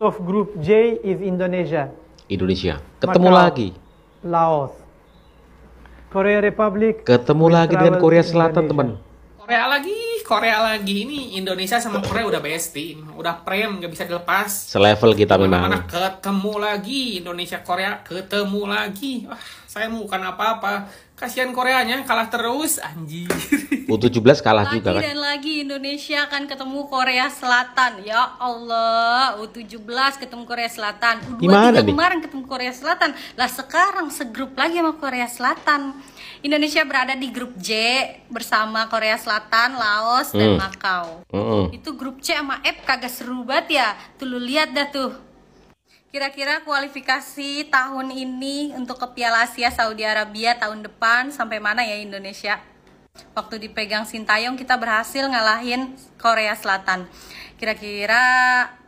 of Group J is Indonesia, Indonesia. Ketemu Macau, lagi. Laos, Korea Republic. Ketemu will lagi dengan travel Korea to Selatan, Indonesia. teman. Korea lagi. Ini Indonesia sama Korea udah bestie, udah prem, nggak bisa dilepas. Selevel kita memang. Mana ketemu lagi Indonesia Korea, ketemu lagi. Wah, saya bukan apa-apa. Kasihan Koreanya kalah terus, anjir. U17 kalah Lagi juga kan. dan lagi Indonesia akan ketemu Korea Selatan. Ya Allah, U17 ketemu Korea Selatan. U23 Gimana nih? kemarin ketemu Korea Selatan. Lah sekarang segrup lagi sama Korea Selatan. Indonesia berada di grup J bersama Korea Selatan, Laos, dan Macau. Itu grup C sama F kagak seru banget ya. Tuh lu lihat dah tuh. Kira-kira kualifikasi tahun ini untuk ke Piala Asia Saudi Arabia tahun depan sampai mana ya Indonesia? Waktu dipegang Sintayong kita berhasil ngalahin Korea Selatan. Kira-kira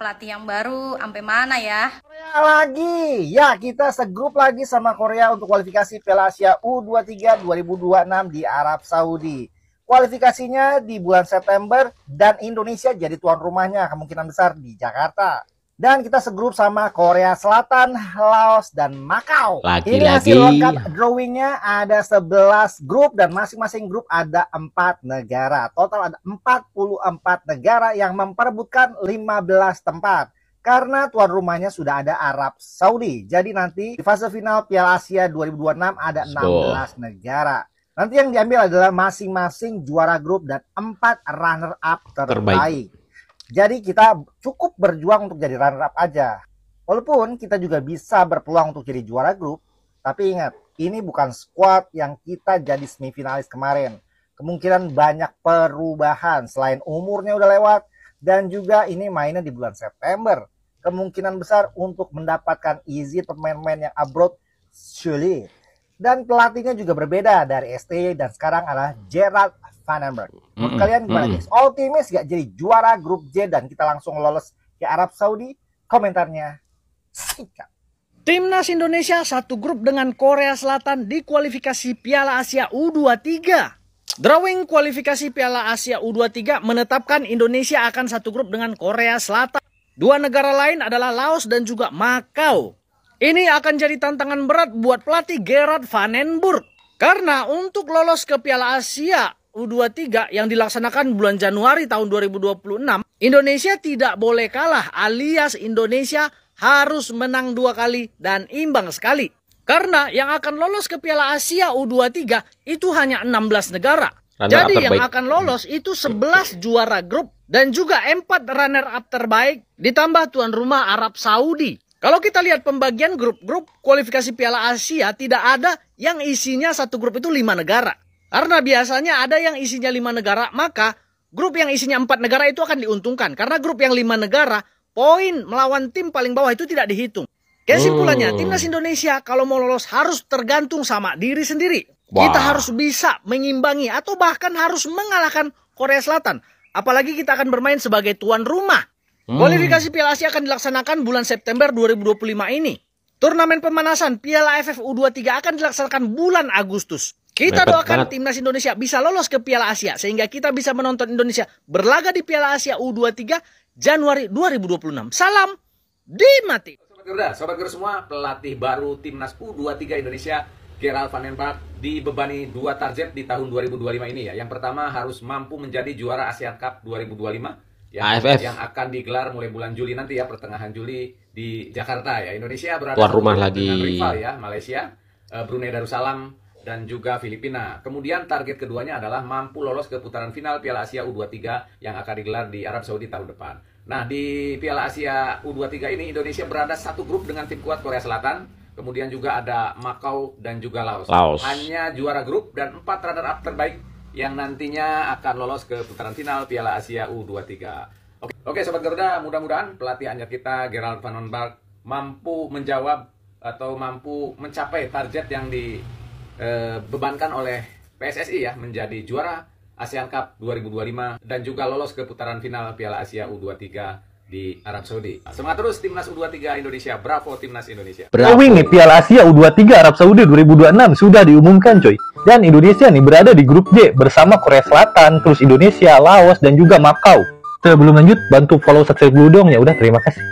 pelatih yang baru sampai mana ya? Korea lagi. Ya, kita segrup lagi sama Korea untuk kualifikasi Piala Asia U23 2026 di Arab Saudi. Kualifikasinya di bulan September dan Indonesia jadi tuan rumahnya kemungkinan besar di Jakarta. Dan kita segrup sama Korea Selatan, Laos, dan Macau. Ini hasil lengkap drawingnya ada 11 grup dan masing-masing grup ada 4 negara. Total ada 44 negara yang memperebutkan 15 tempat. Karena tuan rumahnya sudah ada Arab Saudi. Jadi nanti di fase final Piala Asia 2026 ada 16 negara. Nanti yang diambil adalah masing-masing juara grup dan 4 runner-up terbaik. Jadi kita cukup berjuang untuk jadi runner-up aja. Walaupun kita juga bisa berpeluang untuk jadi juara grup. Tapi ingat, ini bukan squad yang kita jadi semifinalis kemarin. Kemungkinan banyak perubahan. Selain umurnya udah lewat. Dan juga ini mainnya di bulan September. Kemungkinan besar untuk mendapatkan izin pemain-pemain yang abroad sulit. Dan pelatihnya juga berbeda dari STY dan sekarang adalah Gerard Van den Berg. Menurut kalian gimana guys? Optimis gak jadi juara grup J dan kita langsung lolos ke Arab Saudi? Komentarnya sikat. Timnas Indonesia satu grup dengan Korea Selatan di kualifikasi Piala Asia U23. Drawing kualifikasi Piala Asia U23 menetapkan Indonesia akan satu grup dengan Korea Selatan. Dua negara lain adalah Laos dan juga Macau. Ini akan jadi tantangan berat buat pelatih Gerard Van den Berg. Karena untuk lolos ke Piala Asia U23 yang dilaksanakan bulan Januari tahun 2026, Indonesia tidak boleh kalah alias Indonesia harus menang 2 kali dan imbang sekali. Karena yang akan lolos ke Piala Asia U23 itu hanya 16 negara. Jadi yang akan lolos itu 11 juara grup dan juga 4 runner-up terbaik ditambah tuan rumah Arab Saudi. Kalau kita lihat pembagian grup-grup kualifikasi Piala Asia tidak ada yang isinya satu grup itu 5 negara. Karena biasanya ada yang isinya 5 negara, maka grup yang isinya 4 negara itu akan diuntungkan. Karena grup yang 5 negara, poin melawan tim paling bawah itu tidak dihitung. Kesimpulannya, timnas Indonesia kalau mau lolos harus tergantung sama diri sendiri. Kita harus bisa mengimbangi atau bahkan harus mengalahkan Korea Selatan. Apalagi kita akan bermain sebagai tuan rumah. Kualifikasi Piala Asia akan dilaksanakan bulan September 2025 ini. Turnamen pemanasan Piala AFF U23 akan dilaksanakan bulan Agustus. Kita doakan timnas Indonesia bisa lolos ke Piala Asia sehingga kita bisa menonton Indonesia berlaga di Piala Asia U23 Januari 2026. Salam Dimati. Sobat Garuda semua, pelatih baru timnas U23 Indonesia Gerard Van den Berg dibebani 2 target di tahun 2025 ini ya. Yang pertama harus mampu menjadi juara Asian Cup 2025 yang akan digelar mulai bulan Juli nanti ya, pertengahan Juli di Jakarta ya. Indonesia berada tuan rumah lagi dengan rival ya, Malaysia, Brunei Darussalam dan juga Filipina. Kemudian target keduanya adalah mampu lolos ke putaran final Piala Asia U23 yang akan digelar di Arab Saudi tahun depan. Nah, di Piala Asia U23 ini Indonesia berada satu grup dengan tim kuat Korea Selatan, kemudian juga ada Macau dan juga Laos. Hanya juara grup dan 4 runner-up terbaik yang nantinya akan lolos ke putaran final Piala Asia U23. Oke, Sobat Garuda, mudah-mudahan pelatih anyar kita Gerard Van den Berg mampu menjawab atau mampu mencapai target yang dibebankan oleh PSSI ya, menjadi juara ASEAN Cup 2025 dan juga lolos ke putaran final Piala Asia U23 di Arab Saudi. Semangat terus timnas U23 Indonesia. Bravo timnas Indonesia. Drawing nih Piala Asia U23 Arab Saudi 2026 sudah diumumkan coy. Dan Indonesia nih berada di grup J bersama Korea Selatan, terus Indonesia, Laos dan juga Macau. Sebelum lanjut bantu follow subscribe dulu dong ya. Udah, terima kasih.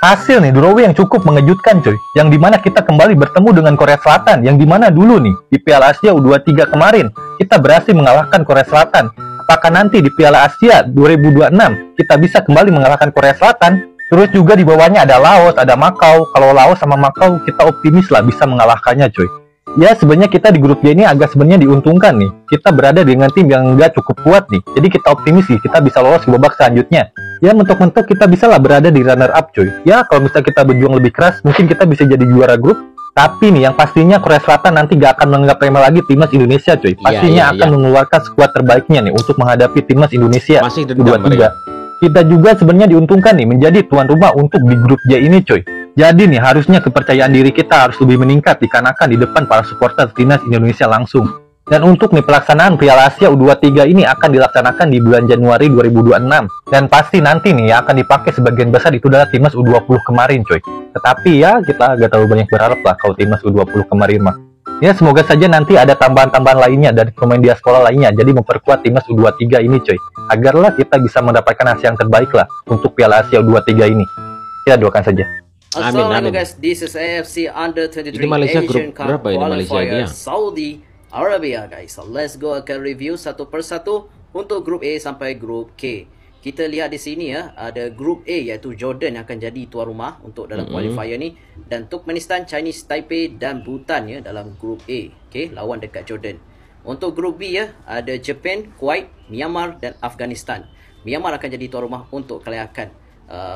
Hasil nih drawing yang cukup mengejutkan coy, yang dimana kita kembali bertemu dengan Korea Selatan, yang dimana dulu nih di Piala Asia U23 kemarin kita berhasil mengalahkan Korea Selatan. Apakah nanti di Piala Asia 2026 kita bisa kembali mengalahkan Korea Selatan? Terus juga di bawahnya ada Laos, ada Makau. Kalau Laos sama Makau kita optimis lah bisa mengalahkannya coy. Ya sebenarnya kita di grup J ini agak sebenarnya diuntungkan nih. Kita berada dengan tim yang nggak cukup kuat nih. Jadi kita optimis sih kita bisa lolos ke babak selanjutnya. Ya mentok-mentok kita bisa lah berada di runner up coy. Ya kalau misalnya kita berjuang lebih keras mungkin kita bisa jadi juara grup. Tapi nih yang pastinya Korea Selatan nanti gak akan menganggap remeh lagi timnas Indonesia coy. Pastinya akan mengeluarkan skuad terbaiknya nih untuk menghadapi timnas Indonesia. Masih dendam U23. Kita juga sebenarnya diuntungkan nih menjadi tuan rumah untuk di grup J ini coy. Jadi nih harusnya kepercayaan diri kita harus lebih meningkat dikarenakan di depan para supporter timnas Indonesia langsung. Dan untuk nih pelaksanaan Piala Asia U23 ini akan dilaksanakan di bulan Januari 2026. Dan pasti nanti nih yang akan dipakai sebagian besar itu adalah timnas U20 kemarin coy. Tetapi ya kita gak terlalu banyak berharap lah kalau timnas U20 kemarin mah. Ya semoga saja nanti ada tambahan-tambahan lainnya dari pemain diaspora lainnya. Jadi memperkuat timnas U23 ini coy. Agarlah kita bisa mendapatkan hasil yang terbaik lah untuk Piala Asia U23 ini. Kita doakan saja. Assalamualaikum guys, this is AFC Under-23 Asian Cup Qualifier Saudi Arabia guys. So let's go akan review satu persatu untuk grup A sampai grup K. Kita lihat di sini ya, ada grup A iaitu Jordan yang akan jadi tuan rumah untuk dalam qualifier ni, dan Turkmenistan, Chinese Taipei dan Bhutan ya dalam grup A. Okay, lawan dekat Jordan. Untuk grup B ya, ada Japan, Kuwait, Myanmar dan Afghanistan. Myanmar akan jadi tuan rumah untuk kelayakan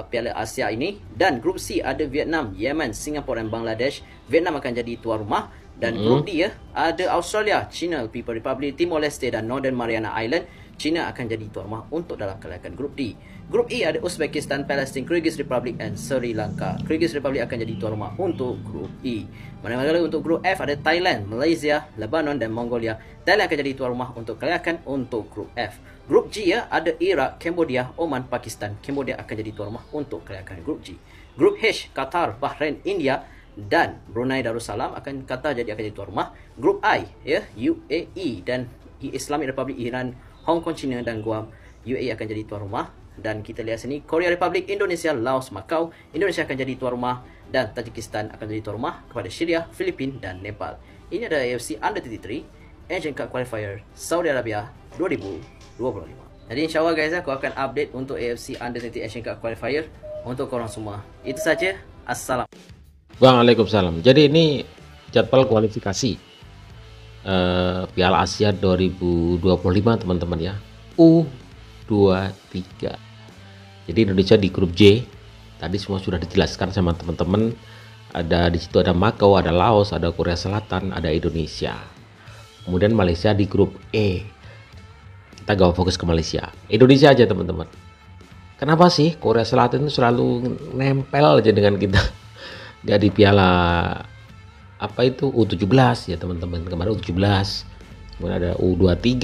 Piala Asia ini. Dan grup C ada Vietnam, Yemen, Singapura dan Bangladesh. Vietnam akan jadi tuan rumah. Dan grup D ya, ada Australia, China, People Republic, Timor Leste dan Northern Mariana Island. China akan jadi tuan rumah untuk dalam kelayakan grup D. Grup E ada Uzbekistan, Palestine, Kyrgyz Republic dan Sri Lanka. Kyrgyz Republic akan jadi tuan rumah untuk grup E. Manakala untuk grup F ada Thailand, Malaysia, Lebanon dan Mongolia. Thailand akan jadi tuan rumah untuk kelayakan untuk grup F. Grup G ya, ada Iraq, Cambodia, Oman, Pakistan. Cambodia akan jadi tuan rumah untuk kelayakan grup G. Grup H, Qatar, Bahrain, India dan Brunei Darussalam akan jadi tuan rumah. Grup I ya, UAE dan Islamic Republic Iran, Hong Kong, China dan Guam. UAE akan jadi tuan rumah. Dan kita lihat sini Korea Republic, Indonesia, Laos, Macau. Indonesia akan jadi tuan rumah dan Tajikistan akan jadi tuan rumah kepada Syria, Filipina dan Nepal. Ini adalah AFC Under-23 Asian Cup Qualifier Saudi Arabia 2025. Jadi insyaAllah guys, aku akan update untuk AFC Under-23 Asian Cup Qualifier untuk korang semua. Itu saja. Assalamualaikum. Waalaikumsalam. Jadi ini jadwal kualifikasi Piala Asia 2025 teman-teman ya, U23. Jadi Indonesia di grup J. Tadi semua sudah dijelaskan sama teman-teman. Ada di situ ada Makau, ada Laos, ada Korea Selatan, ada Indonesia. Kemudian Malaysia di grup E. Kita gak fokus ke Malaysia, Indonesia aja teman-teman. Kenapa sih Korea Selatan itu selalu nempel aja dengan kita? Dia di Piala apa itu U17 ya teman-teman, kemarin U17, kemudian ada U23,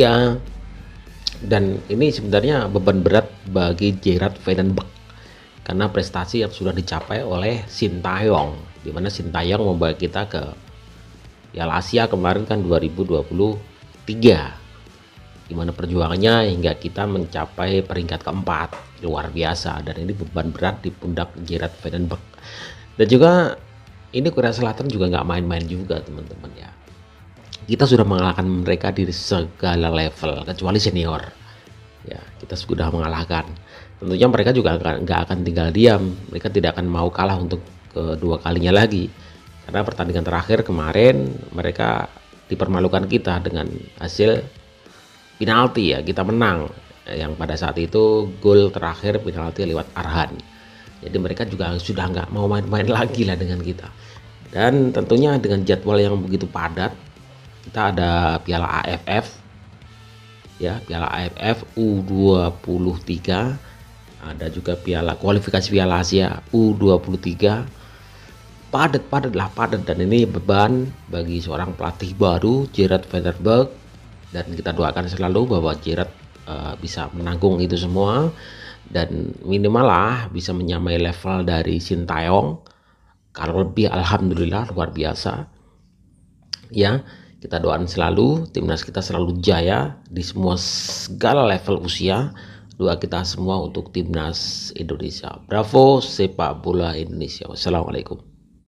dan ini sebenarnya beban berat bagi Gerard Vandenberg karena prestasi yang sudah dicapai oleh Sintayong, di mana Sintayong membawa kita ke Piala Asia kemarin kan 2023, di mana perjuangannya hingga kita mencapai peringkat keempat, luar biasa. Dan ini beban berat di pundak Gerard Vandenberg. Dan juga ini Korea Selatan juga nggak main-main juga teman-teman ya. Kita sudah mengalahkan mereka di segala level kecuali senior ya, kita sudah mengalahkan. Tentunya mereka juga nggak akan tinggal diam, mereka tidak akan mau kalah untuk kedua kalinya lagi, karena pertandingan terakhir kemarin mereka dipermalukan kita dengan hasil penalti ya, kita menang yang pada saat itu gol terakhir penalti lewat Arhan. Jadi mereka juga sudah nggak mau main-main lagi lah dengan kita. Dan tentunya dengan jadwal yang begitu padat, kita ada Piala AFF ya, Piala AFF U23, ada juga kualifikasi Piala Asia U23. Padat dan ini beban bagi seorang pelatih baru Gerard Vandenberg, dan kita doakan selalu bahwa Gerard bisa menanggung itu semua dan minimal lah bisa menyamai level dari Sintayong. Kalau lebih alhamdulillah luar biasa ya. Kita doakan selalu timnas kita selalu jaya di segala level usia, Doa kita semua untuk timnas Indonesia. Bravo sepak bola Indonesia. Wassalamualaikum.